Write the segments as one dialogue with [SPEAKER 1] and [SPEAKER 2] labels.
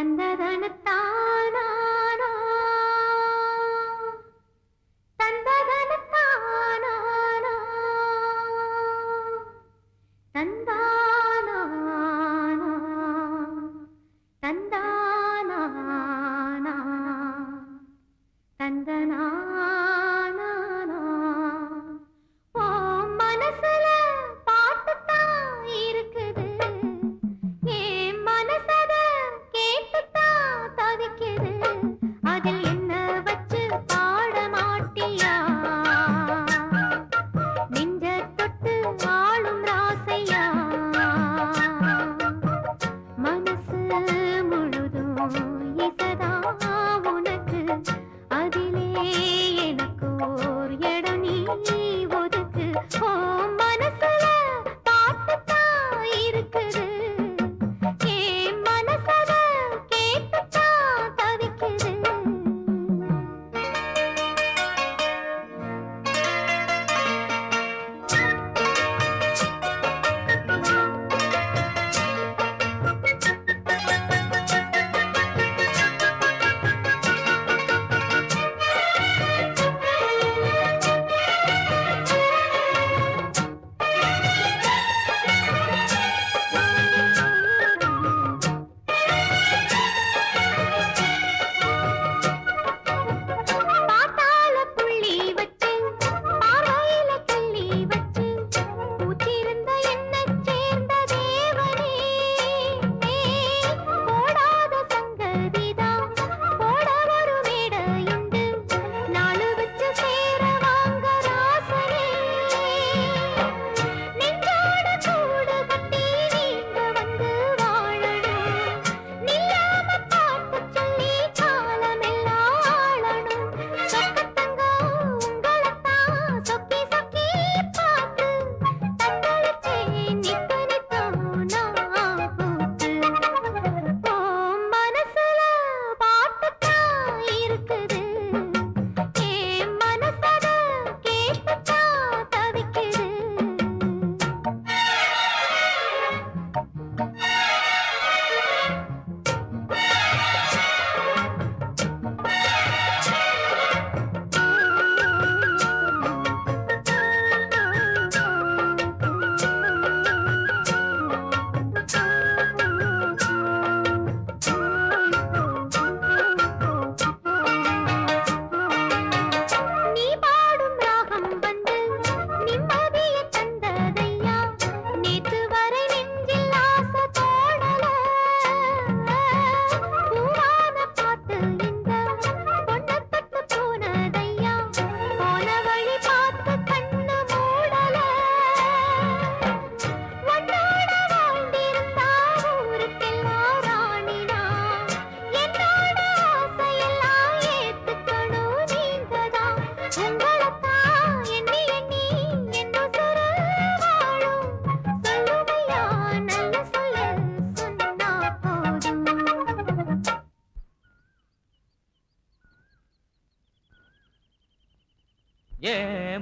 [SPEAKER 1] தந்ததனத்தானா தந்ததனத்தானா தந்தானா தந்தானா தந்தனா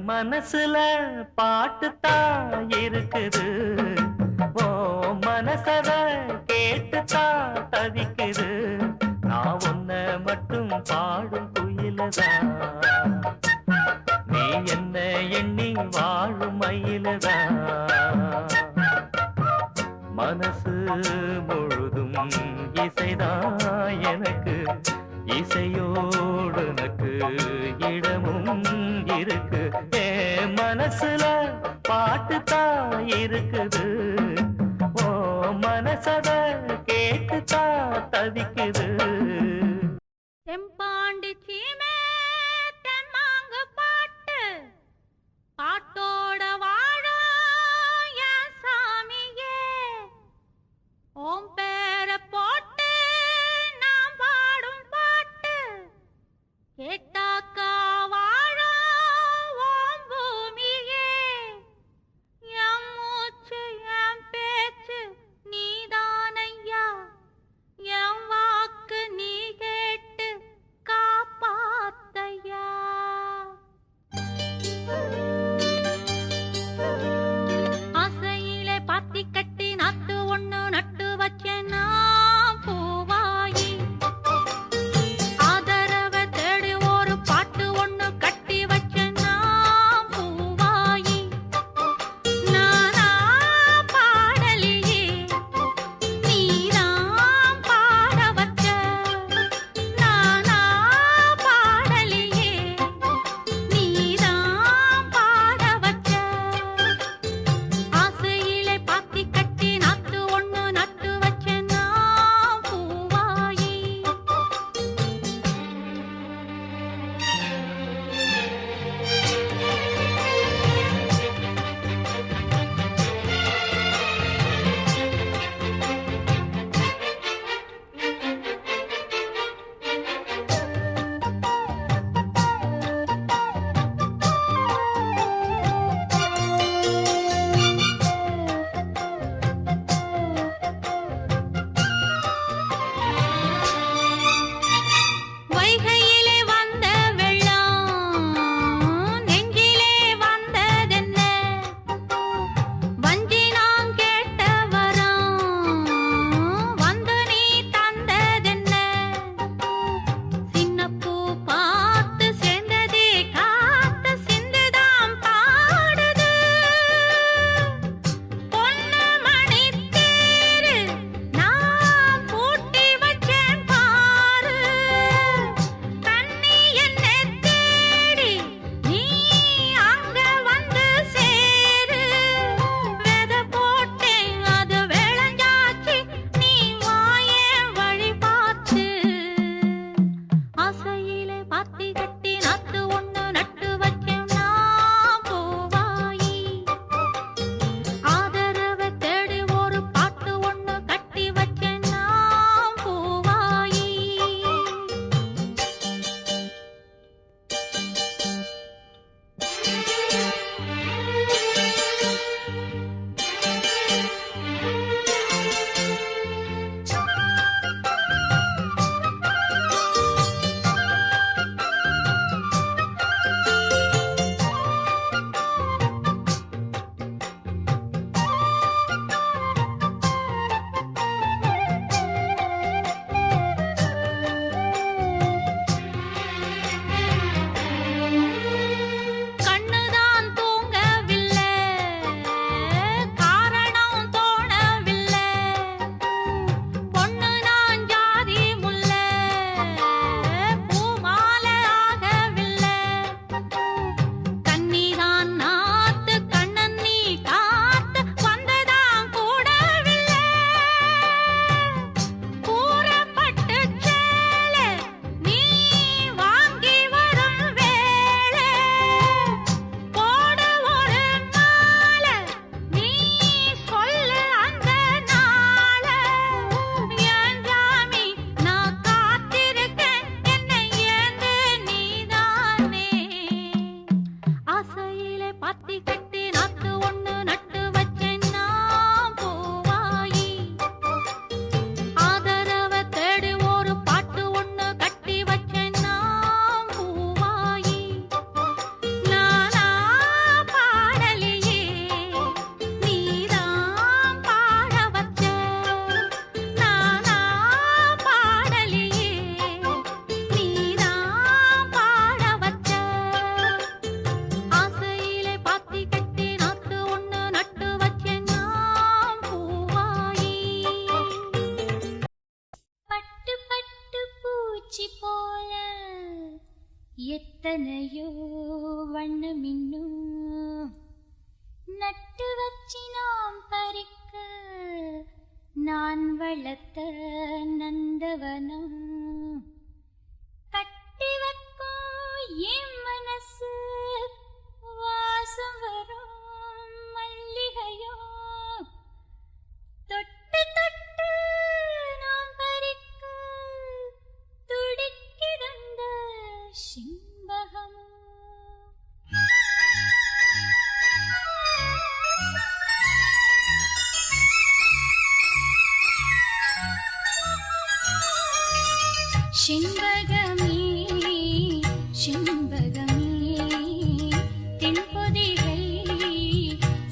[SPEAKER 2] மனசுல பாட்டுத்தான் இருக்குது, ஓ மனசத கேட்டுத்தான் தவிக்குது. நான் உன்ன மட்டும் பாடும் குயிலதான், நீ என்ன எண்ணி வாழும் மயிலதான். மனசு முழுதும் இசைதான் எனக்கு, இசையோடு எனக்கு இடமும் இருக்கு. மனசுல பாட்டுத்தான் இருக்குது, ஓ மனசத கேட்டுத்தான் தவிக்குது.
[SPEAKER 1] செம்பாண்டி சீமே தெம்மாங்கு பாட்டு பாட்டோட வாழ என் சாமியே, ஓம் பேர போட்டு நான் பாடும் பாட்டு கேட்டாக்கா வாழ ஓம் பூமியே. என் மூச்சு என் பேச்சு நீதானையா, என் வாக்கு எத்தனையோ வண்ணமின்னும் நட்டு வச்சி நாம் பறிக்க நான் வளர்த்த நந்தவனம் கட்டி வைக்கும் என் மனசு வாசம் வரும் மல்லிகையோ தொட்டு தொட்டு நாம் பறிக்க துடிக்கிடந்த சிம்பகம் சிம்பகமே சிம்பகமே தென்பொதிகை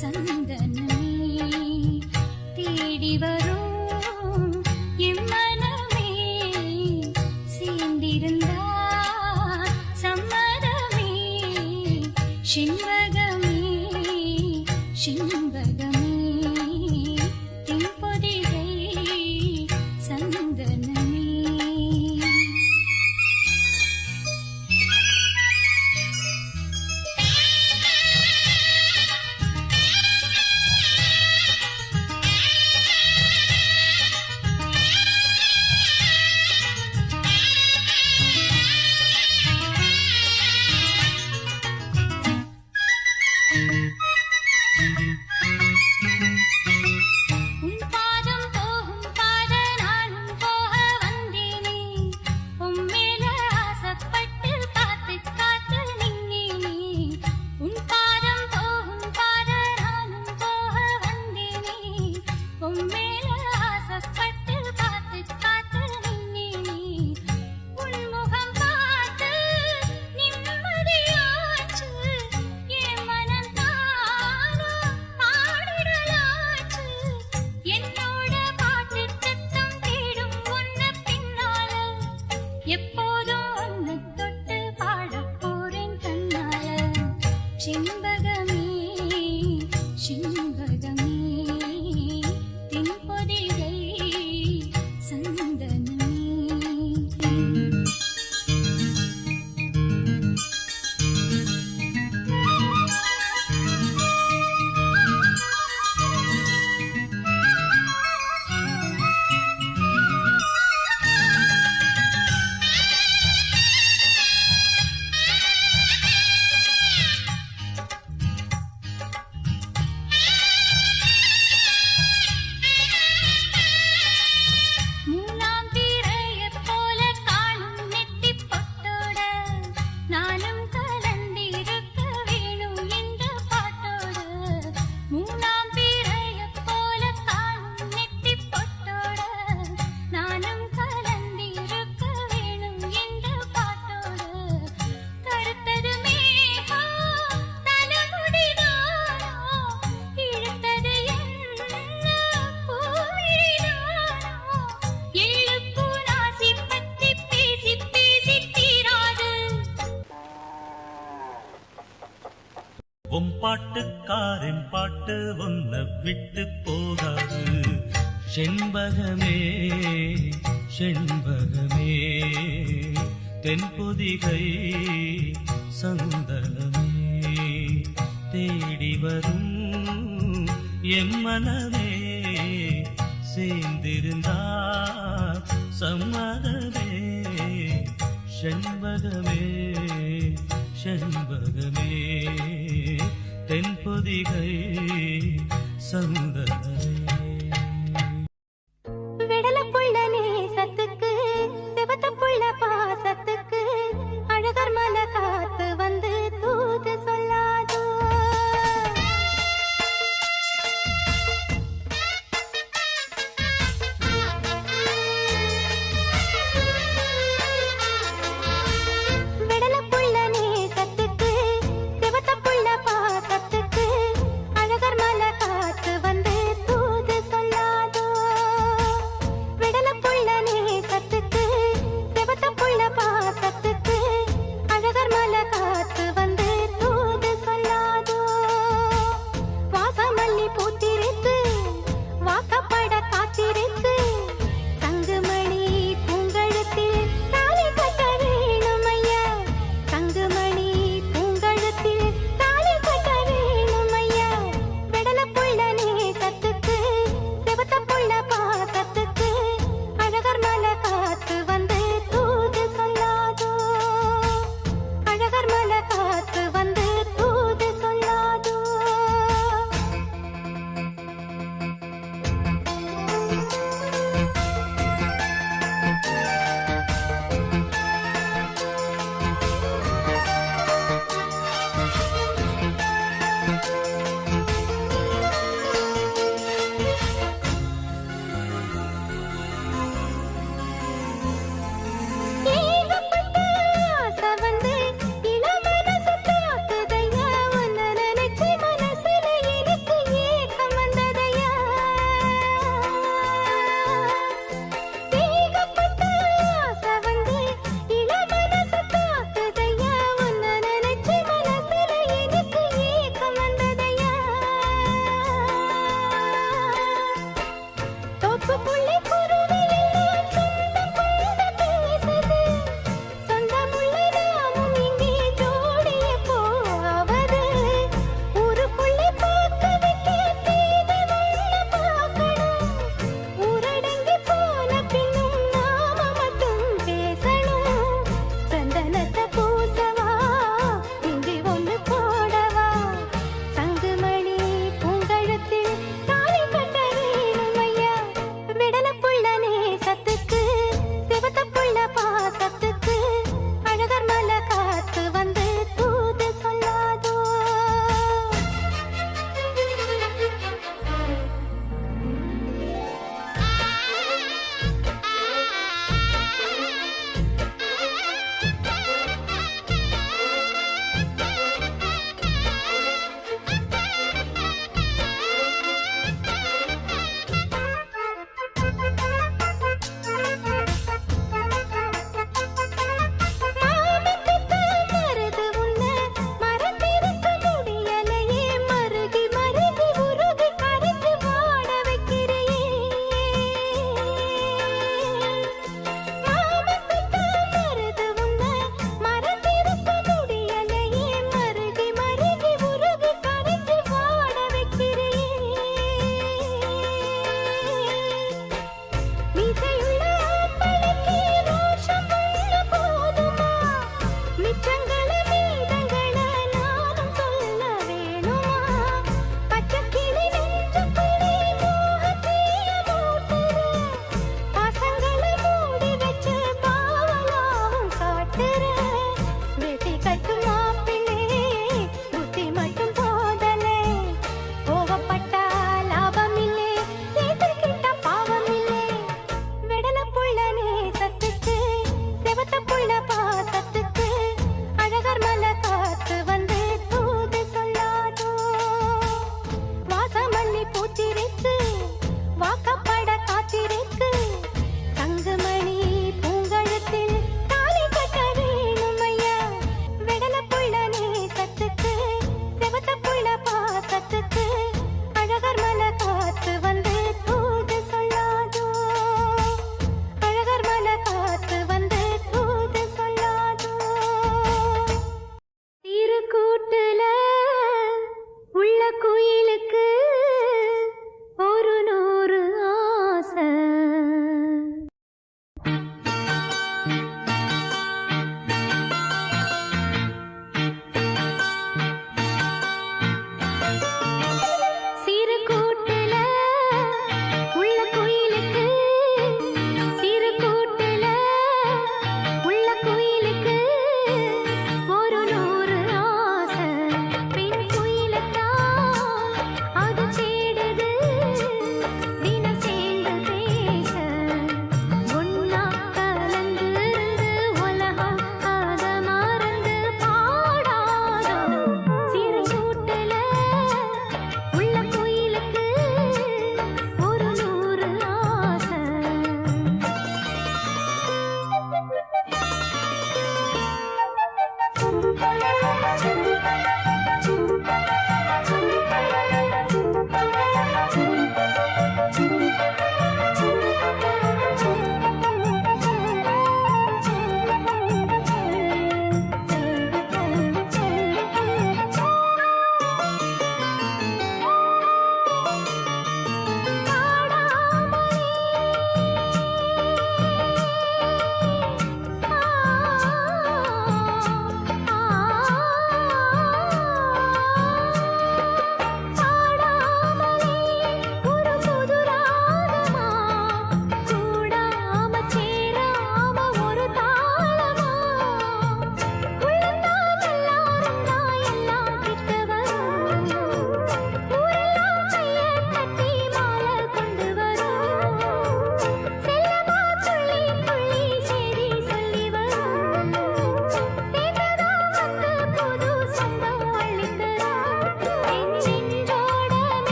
[SPEAKER 1] சந்தனமே தேடி வரும் எம்மனமே சேர்ந்திருந்தா சம்மதமே சிம்பகமே சிம்பகமே தென்பொதிகை சந்தனமே எப்போதும் ஒன்னு தொட்டு பாடப் போறேன் கண்ணால சிம்பகமே சிம்பகமே தென்பொதிகை சந்தனமே
[SPEAKER 2] பாட்டுக்காரன் பாட்டு ஒன்ன விட்டு போகாது செண்பகமே செண்பகமே தென்பொதிகை சந்தனமே தேடி வரும் எம்மனமே சேர்ந்திருந்தா சம்மதமே செண்பகமே செண்பகமே தென்பொதிகை சந்தனமே
[SPEAKER 3] விடலப்புள்ள நேசத்துக்கு சிவத்தப்புள்ள பாசத்துக்கு அழகர் மன காத்து வந்து தூது சொல்லாதோ விடலப்புள்ள நேசத்துக்கு சிவத்தப்புள்ள பாசத்துக்கு அழகர் மன காத்து வந்து தூது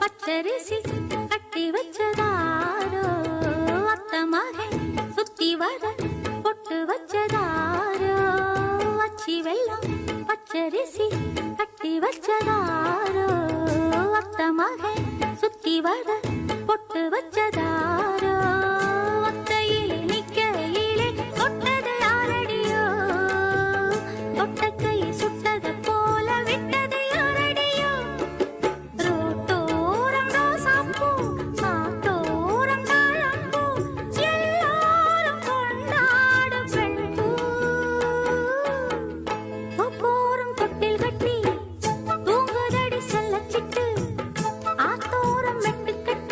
[SPEAKER 1] பச்சரிசி கட்டி வச்சதாரோ அத்தமாக சுத்தி வர பொட்டு வச்சதாரோ அச்சி வெள்ளம் பச்சரிசி கட்டி வச்சதாரோ அத்தமாக சுத்தி வர பொட்டு வச்சதாரோ ஒத்தையிலே நிக்கையிலே தொட்டது யாரடியோ தொட்ட கை சுட்டது போல விட்டது யாரடியோ ரோட்டோரம் ரோசாப்பூ காட்டோரம் தாழம்பூ எல்லாரும் கொண்டாடும் பெண்பூ போரும் தொட்டில் கட்டி தூங்குதடி செல்லச்சிட்டு ஆத்தோரம் மெட்டு கட்டி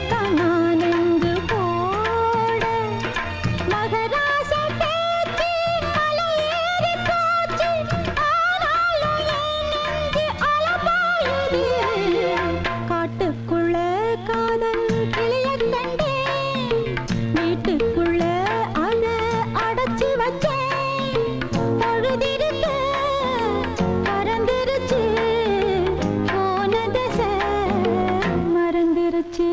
[SPEAKER 3] தான் நான் எங்கு போட மகராச பேச்சு மலையேறி போச்சு ஆனாலும் என் நெஞ்சு அலபாயுது காட்டுக்குள்ள காதல் கிளிய கண்டேன் வீட்டுக்குள்ள அத அடைச்சு வச்சேன் பொழுதிருக்கு பறந்துருச்சு போன திசை மறந்துருச்சு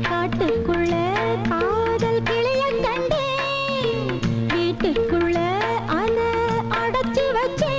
[SPEAKER 3] காட்டுக்குள்ள காதல் கிளிய கண்டேன் வீட்டுக்குள்ள அத அடைச்சு வச்சேன்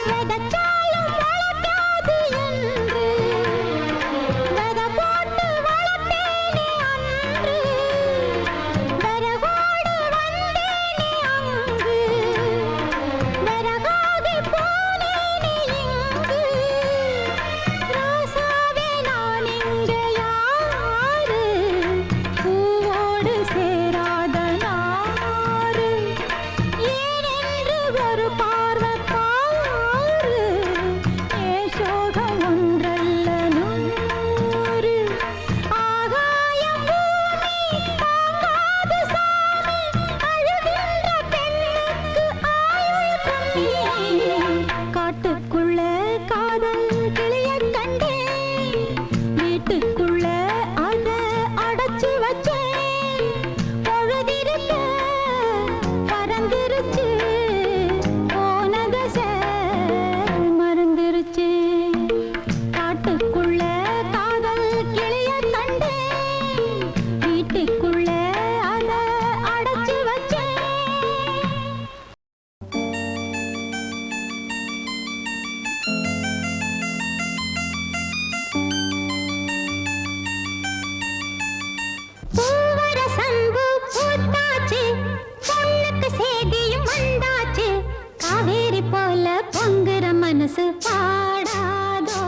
[SPEAKER 3] விதைச்சாலும் முளைக்காது என்று விதை போட்டு வளர்த்தேனே அன்று விறகோடு வந்தேனே அங்கு விறகாகி போனேனே இங்கு ராசாவே நான் இங்கே யாரு பூவோடு சேராத நாறு ஏனென்று ஒரு பார்வை பாரு ஏசோகம் ஒன்றல்ல நூறு ஆகாயம் பூமி தாங்காது சாமி அழுகின்ற பெண்ணுக்கு ஆயுள் கம்மி காட்டுக்குள்ள காதல் கிளிய கண்டேன் வீட்டுக்குள்ள அத அடைச்சு வச்சேன் பொழுதிருக்க பறந்துருச்சு போன திசை மறந்துருச்சு காட்டுக்குள்ள காதல் கிளிய கண்டேன் வீட்டுக்குள்ள அத அடைச்சு வச்சேன் பூவர சம்பு பூத்தாச்சு பொண்ணுக்கு சேதியும் வந்தாச்சு காவேரி போல பொங்குற மனசு பாடாதோ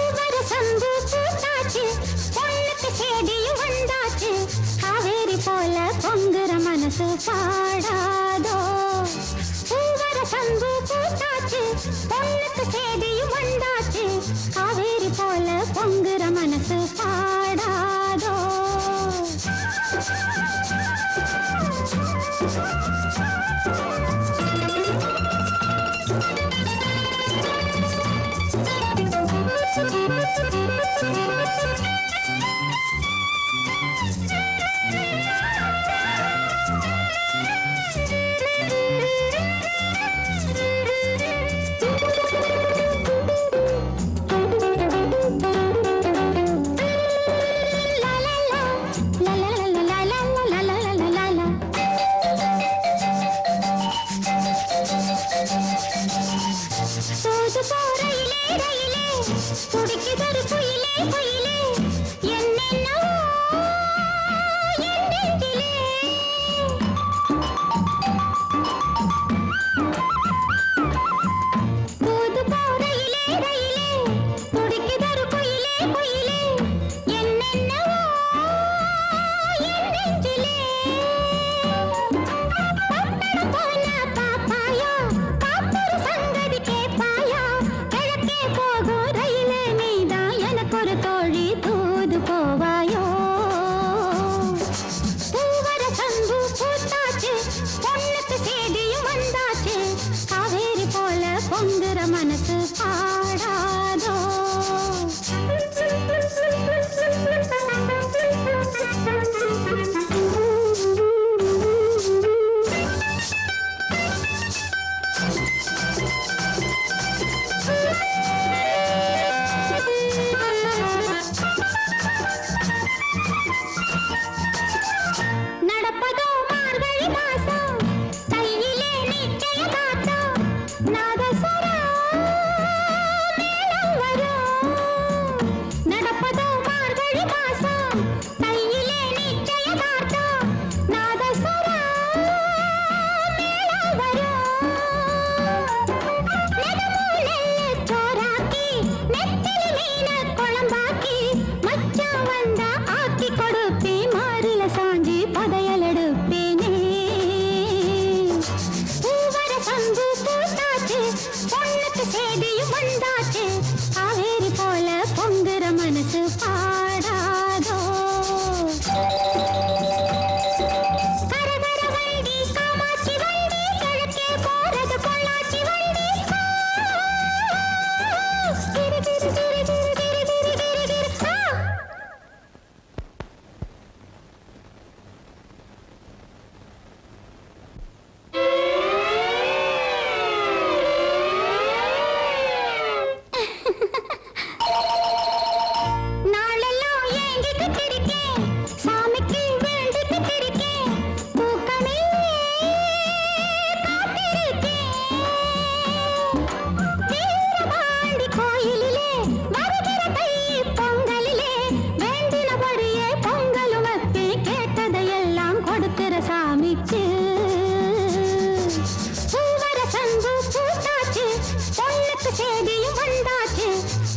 [SPEAKER 3] பூவர சம்பு பூத்தாச்சு பொண்ணுக்கு சேதியும் வந்தாச்சு காவேரி போல பொங்குற மனசு பாடாதோ பூவர சம்பு பூத்தாச்சு பொண்ணுக்கு சேதியும் வந்தாச்சு காவேரி போல பொங்குற மனசு பாடாதோ சந்து பூத்தாச்சு பொண்ணுக்கு சேதியும் வந்தாச்சு காவேரி போல பொங்குற மனசு பாடாதோ கரகர வண்டி காமாட்சி வண்டி கிழக்கே போறது பொள்ளாச்சி வண்டி கிரு கிரு கிரு கிரு கிரு கிரு கிரு கிரு நாளெல்லாம் ஏங்கிக்கிட்டு இருக்கேன் சாமிக்கு வேண்டிக்கிட்டு இருக்கேன் தூக்கமே காத்திருக்கேன் வீரபாண்டி கோயிலிலே வருகிற தை பொங்கலிலே வேண்டினபடியே பொங்கலும் வச்சு கேட்டதையெல்லாம் கொடுக்கிற சாமிக்கு பூவர சந்து பூத்தாச்சு பொண்ணுக்கு சேதியும் வந்தாச்சு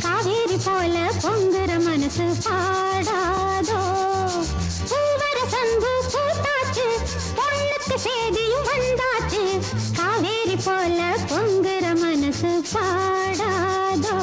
[SPEAKER 3] காவேரி போல பொங்குற மனசு பாடாதோ பூவர சந்து பூத்தாச்சு பொண்ணுக்கு சேதியும் வந்தாச்சு காவேரி போல பொங்குற மனசு பாடாதோ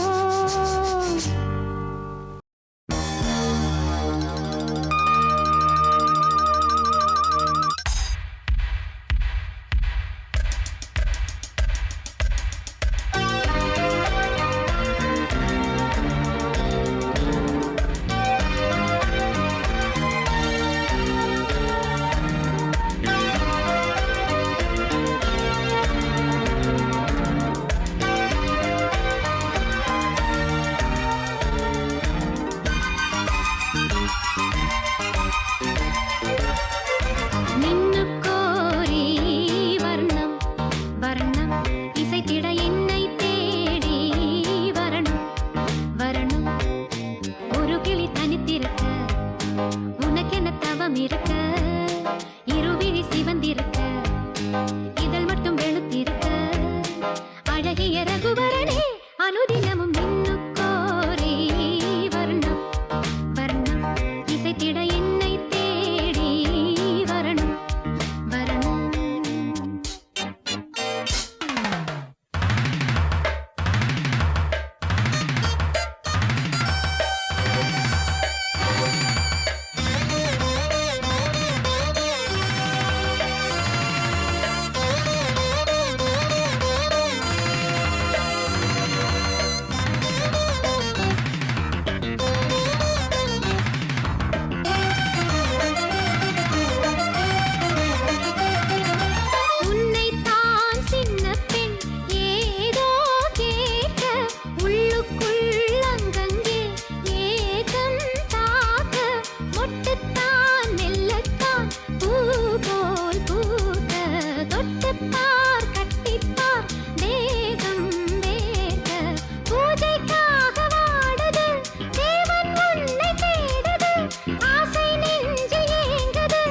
[SPEAKER 3] மின்னுக்கோரி வர்ணம் வர்ணம் இசைத்திட என்னை தேடி வரணும் வரணும் ஒரு கிளி தனித்திருக்க உனக்கென்ன தவம் இருக்க இருவிழி சிவந்திருக்க இதழ் மட்டும் வெளுத்திருக்க அழகிய ரகுவரனே அனுதினமும் மின்னுக்கோரி வர்ணம் வர்ணம் இசைத்திட என்னை தேடி வரணும் வரணும் உன்னைத்தான் சின்ன பெண் ஏதோ கேட்க உள்ளுக்குள் அங்கங்கே ஏகம் தாக்க மொட்டுத்தான் மெல்லத்தான் பூ போல் பூக்க தொட்டுப்பார் கட்டிப்பார் தேகம் வேர்க்க பூஜைக்காக வாடுது தேவன் உன்னை தேடுது ஆசை நெஞ்சில் ஏங்குது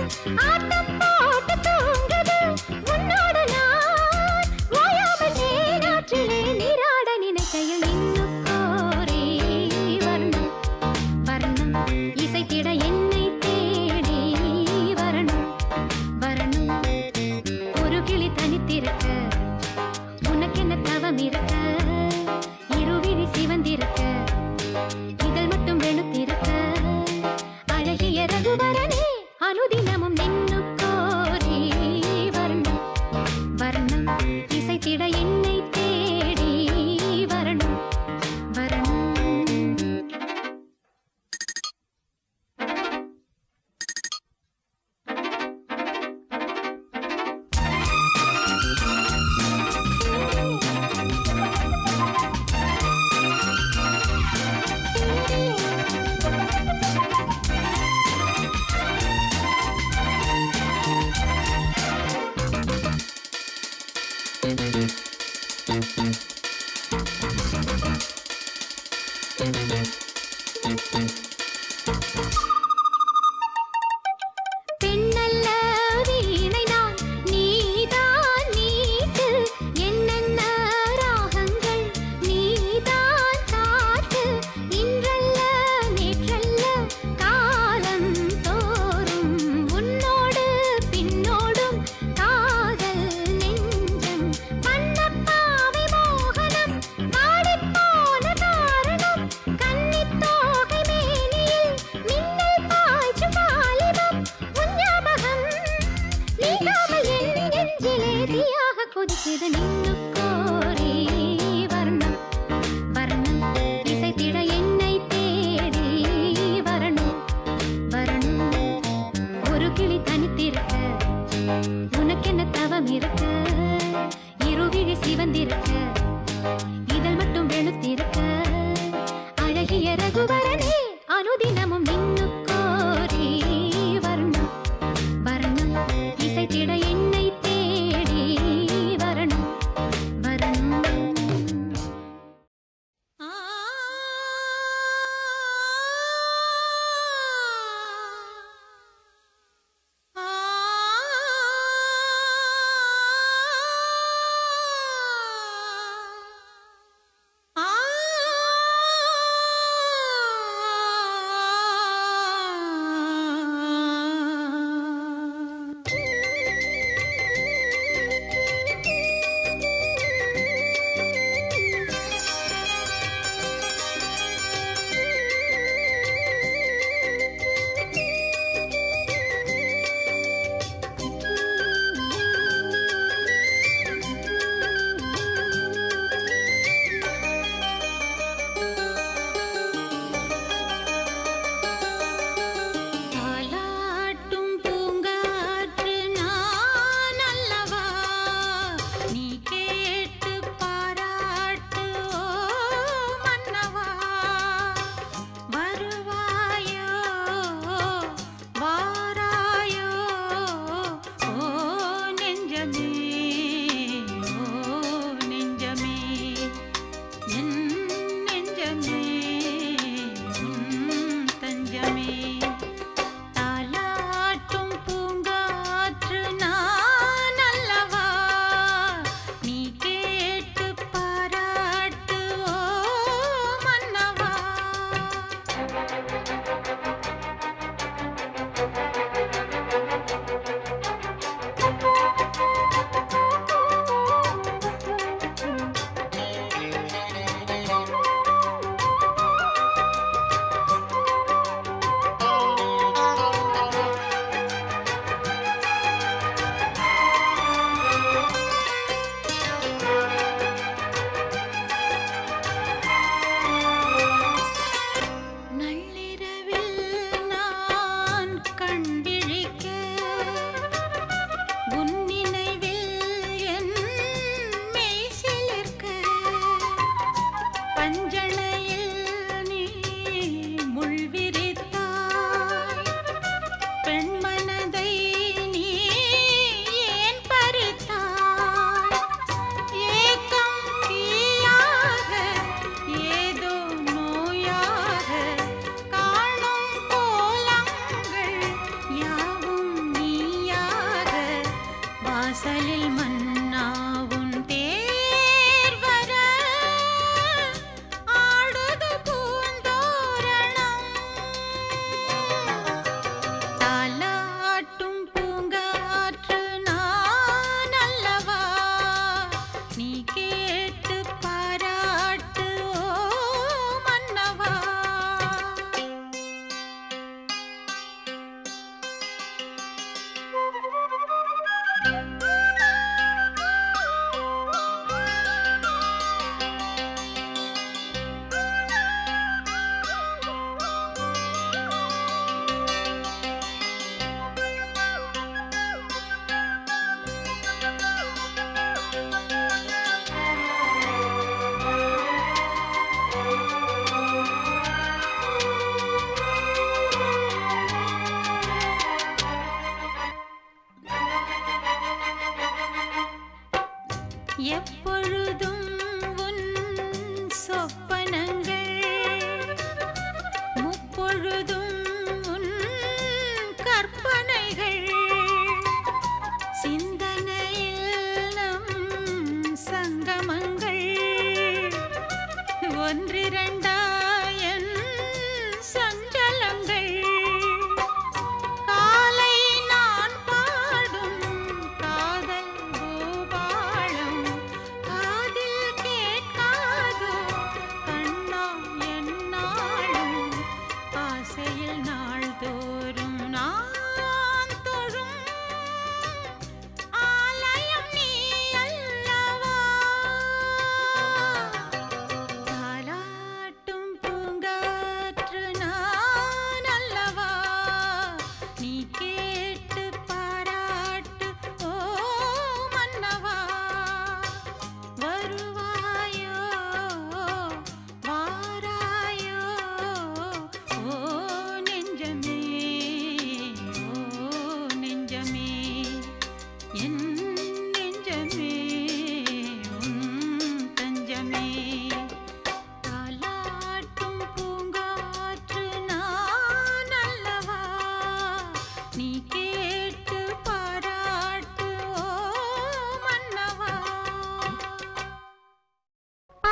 [SPEAKER 3] ஆட்டம் போட்டு தூங்குது உன்னோடு நான் ஓயாமல் தேனாற்றிலே நீராட நினைக்கையில் இன்னுக்கோரே வர்ணம் வர்ணம் இசைத்திட என்னை தேடி வரணும் வரணும் ஒரு கிளி தனித்திருக்க உனக்கென்ன தவம் இருக்க இருவிழி சிவந்திருக்க இதழ் மட்டும் வெளுத்திருக்க அழகிய ரகுவரனே அனுதினமும் நின்னுக்கோரி வர்ணம் வர்ணம் இசைத்திட என்னை தேடி வரணும் வரணும் பெண்ணல்ல வீணை நான் நீதான் நீட்டு என்னென்ன ராகங்கள் நீதான் காட்டு இன்றல்ல நேற்றல்ல காலம் தோறும் உன்னோடு பின்னோடும் காதல் நெஞ்சம்
[SPEAKER 1] மின்னுக்கோரி வர்ணம் வர்ணம் இசைத்திட என்னை தேடி வரணும் வரணும். ஒரு கிளி தனித்திருக்க உனக்கென்ன தவம் இருக்க, இருவிழி சிவந்திருக்க இதழ் மட்டும் வெளுத்திருக்க, அழகிய ரகுவரனே அனுதினமும் மின்னுக்கோரி வர்ணம் வர்ணம் இசைத்திட என்னை தேடி வரணும் வரணும். ஆ ஆ தாலாட்டும் பூங்காற்று நான் அல்லவா, நீ கேட்டு பாராட்டு ஓ மன்னவா. வருவாயோ வாராயோ ஓ நெஞ்சமே ஓ நெஞ்சமே என் நெஞ்சமே உன் தஞ்சமே. தாலாட்டும் பூங்காற்று நான் அல்லவா, நீ கேட்டு பாராட்டு ஓ மன்னவா. நள்ளிரவில் நான் கண்விழிக்க, உன் நினைவில் என் மெய் சிலிர்க்க, பஞ்சணையில் நீ முள் விரித்தாய், பெண்மனதை நீ ஏன் பறித்தாய். ஏக்கம் தீயாக ஏதோ நோயாக, காணும் கோலங்கள் யாவும் நீயாக, வாசலில் மன்னாவும் தேர் வர ஆடுது பூந்தோரணம். தாலாட்டும் பூங்காற்று நான் அல்லவா, நீ கேட்டு பாராட்டு ஓ மன்னவா. எப்பொழுதும் உன் சொப்பனங்கள், முப்பொழுதும் உன் கற்பனைகள், சிந்தனையில் நம் சங்கமங்கள், ஒன்றிரண்டாயன் சஞ்சலங்கள். காலை நான் பாடும் காதல் பூபாளம், காதில்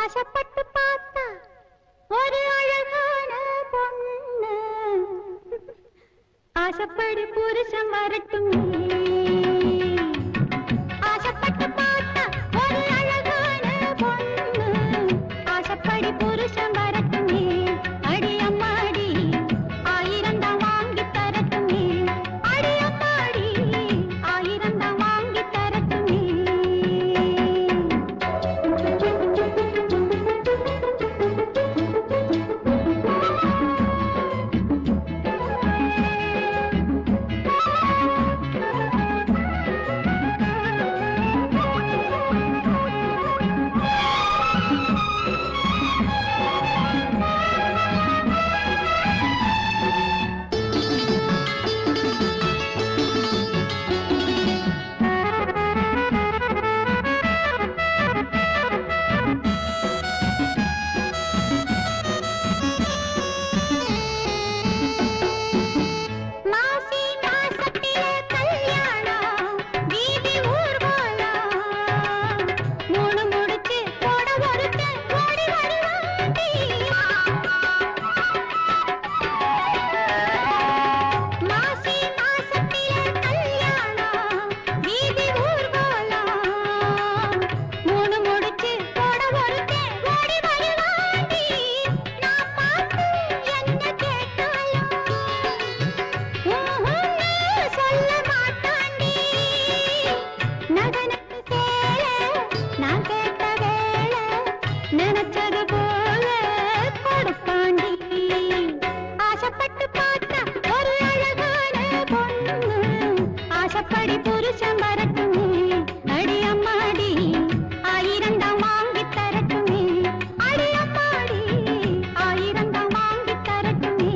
[SPEAKER 3] ஆசைப்பட்டு பார்த்தா ஒரு அழகான பொண்ணு ஆசைப்படி புருஷன் வரட்டும் ஆசைப்பட்டு பார்த்தா ஒரு அழகான பொண்ணு ஆசைப்படி புருஷன் வரட்டுமே அடி அம்மாடி ஆயிரம் தான் வாங்கி தரட்டுமே அடி அம்மாடி ஆயிரம் தான் வாங்கி தரட்டுமே மாசி மாசத்திலே கல்யாணம் வீதி ஊர்வலம் மூணு முடிச்சு போட ஒருத்தன் ஓடி வருவாண்டி மாசி மாசத்திலே கல்யாணம் வீதி ஊர்வலம் மூணு முடிச்சு போட ஒருத்தன் ஓடி வருவாண்டி நான் பார்த்து என்ன கேட்டாலும் சொல்ல மாட்டாண்டி நகனத்து சேல நான் கேட்ட வேளை நினைச்சது போல கொடுப்பாண்டி ஆசைப்பட்டு பார்த்தா ஒரு அழகான பொண்ணு ஆசைப்படி புருஷன் வரட்டுமே அடி அம்மாடி ஆயிரம் தான் வாங்கி தரட்டுமே அடி அம்மாடி ஆயிரம் தான் வாங்கி தரட்டுமே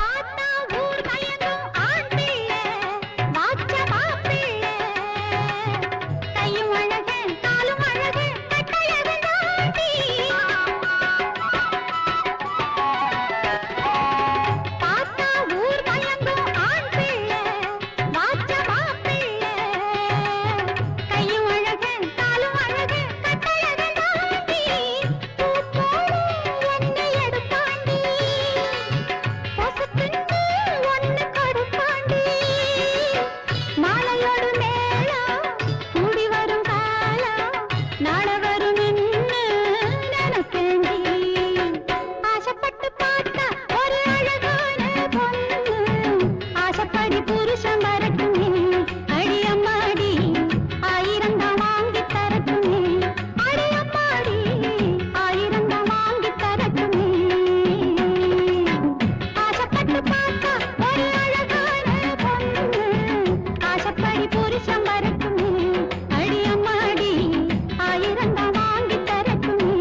[SPEAKER 3] பார்த்தா ஊர் பயனும் ஆண் பிள்ளை வாச்ச மாப்பிள்ளை கையும் அழகு காலும் அழகு கட்டழகு தாண்டி பார்த்தா ஊர் பயனும் ஆண் பிள்ளை வாச்ச மாப்பிள்ளை கையும் அழகு காலும் அழகு கட்டழகு தாண்டி பூ போல என்னை எடுப்பாண்டி பொசுக்குன்னு ஒண்ணு கொடுப்பாண்டி மாலையோடு மேளம் கூடி வரும் காலம் நாள வரும் நின்னு நினைப்பேண்டி ஆசைப்பட்டு பார்த்தா ஒரு அழகான பொண்ணு ஆசைப்படி புருஷன் வரட்டுமே அடி அம்மாடி ஆயிரம் தான் வாங்கி தரட்டுமே அடி அம்மாடி ஆயிரம் தான் வாங்கி தரட்டுமே ஆசைப்பட்டு பார்த்தா ஒரு அழகான பொண்ணு ஆசைப்படி புருஷன் வரட்டுமே அடி அம்மாடி ஆயிரம் தான் வாங்கி தரட்டுமே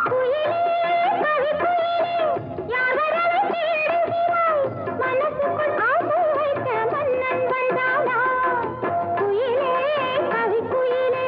[SPEAKER 3] குயிலே கவி குயிலே யார் வரவை தேடுகிறாய் மனசுக்குள் ஆசை வைத்த மன்னன் வந்தானா குயிலே கவி குயிலே